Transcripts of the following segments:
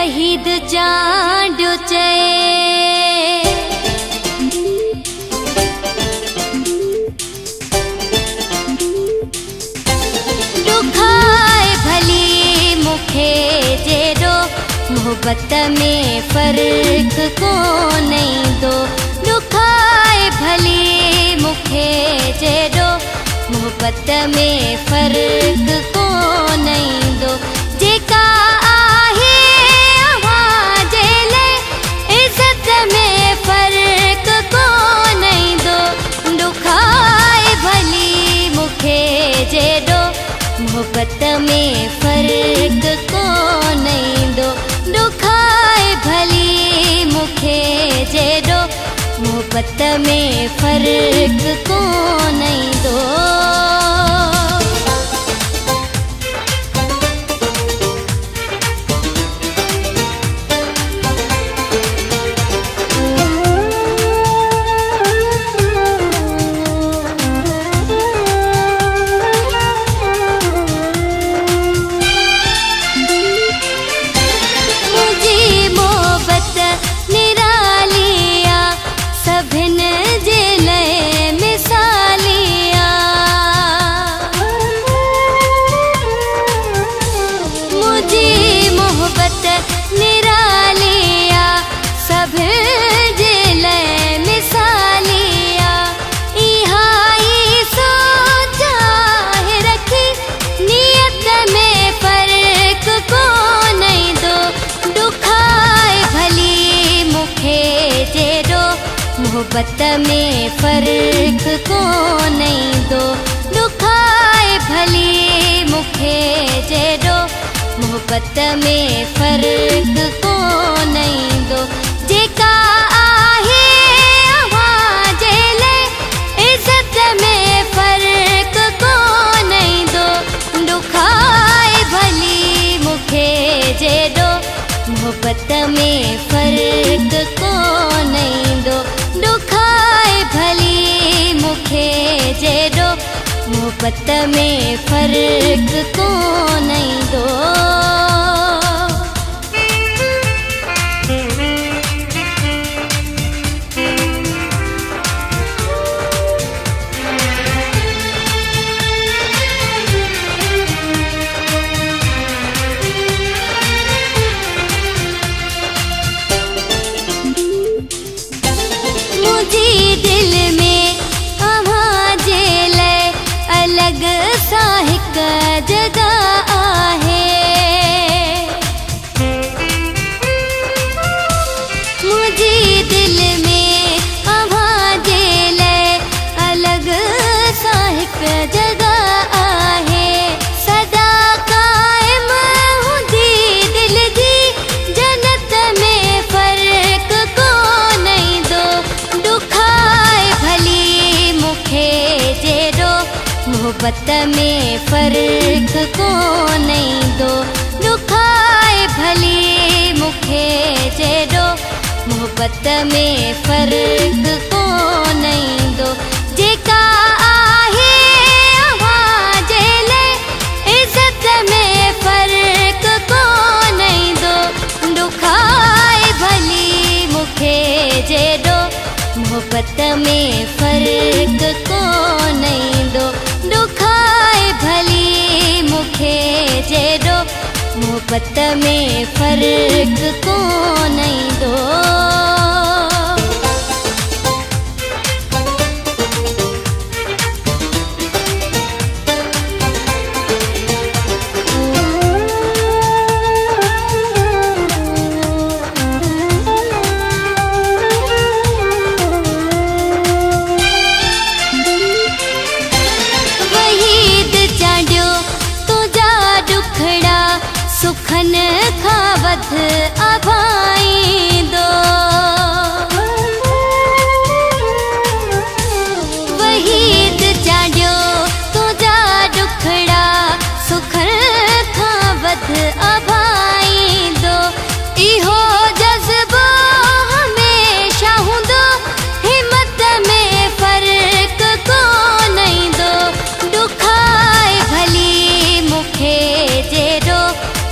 शहीद चांडो चए दुखाए भली मुखे जेरो मोहब्बत में फर्क कोन दो दुखाए भली मुखे जेरो मोहब्बत में फर्क कोन दो जेका आहे आवाज़ ले इज्जत में फर्क कोन दो दुखाए भली मुखे जेरो मोहब्बत में फर्क कोन दो दुखाए भली मुखे जेरो मोहब्बत में फर्क कोन दो। मोहब्बत में फर्क कोन दो दुखाए भली मुखे जेरो मोहब्बत में फर्क कोन दो जेका आहे आवाज़ ले इज्जत में फर्क कोन दो दुखाए भली मुखे जेरो मोहब्बत में फर्क कोन दो दुखाए भली मुखे जेरो मोहब्बत में फर्क कोन दो। दिल में आवाज़ ले अलग सा हिक जगह आहे मुझी दिल में आवाज़ ले अलग सा हिक जगह आहे सदा कायम हुंदी दिल जी जन्नत में फर्क कोन दो दुखाए भली मुखे जेरो मोहब्बत में फर्क कोन दो दुखाए भली मुखे जेरो मोहब्बत में फर्क कोन दो जेका आहे आवाज़ ले इज्जत में फर्क कोन दो दुखाए भली मुखे जेरो मोहब्बत में फर्क कोन दो दुखाए भली मुखे जेरो मोहब्बत में फर्क कोन दो। सुखन खां वध अभाई दो वहीद चाढ़ियो तुझा दुखड़ा सुखन खां वध अभाई दो इहो जज़्बो हमेशा हूंदो हिम्मत में फर्क कोन दो दुखाए भली मुखे जेरो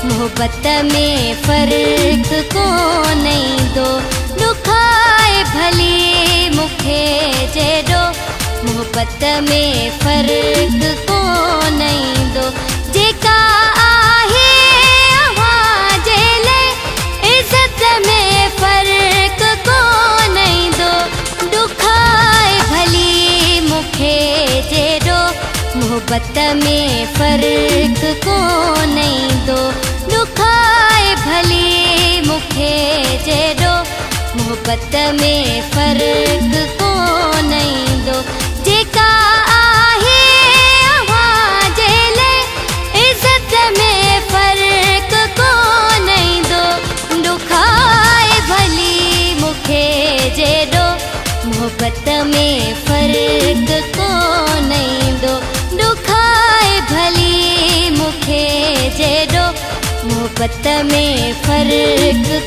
मोहब्बत में फर्क जहिड़ो मोहब्बत में फ़र्क़ु कोन ईंदो जेका आहे अव्हां जे लाइ इज़त में फ़र्क़ु कोन ईंदो दुखाए भली मूंखे जहिड़ो मोहब्बत में फ़र्क़ु कोन ईंदो दुखाए भली मूंखे जहिड़ो मोहब्बत में फ़र्क़ु कोन ईंदो जेका आहे अव्हां जे लाइ इज़त में फ़र्क़ु कोन ईंदो दुखाए भली मूंखे जहिड़ो मोहब्बत में फ़र्क़ु कोन ईंदो दुखाए भली मूंखे जहिड़ो मोहब्बत में फ़र्क़ु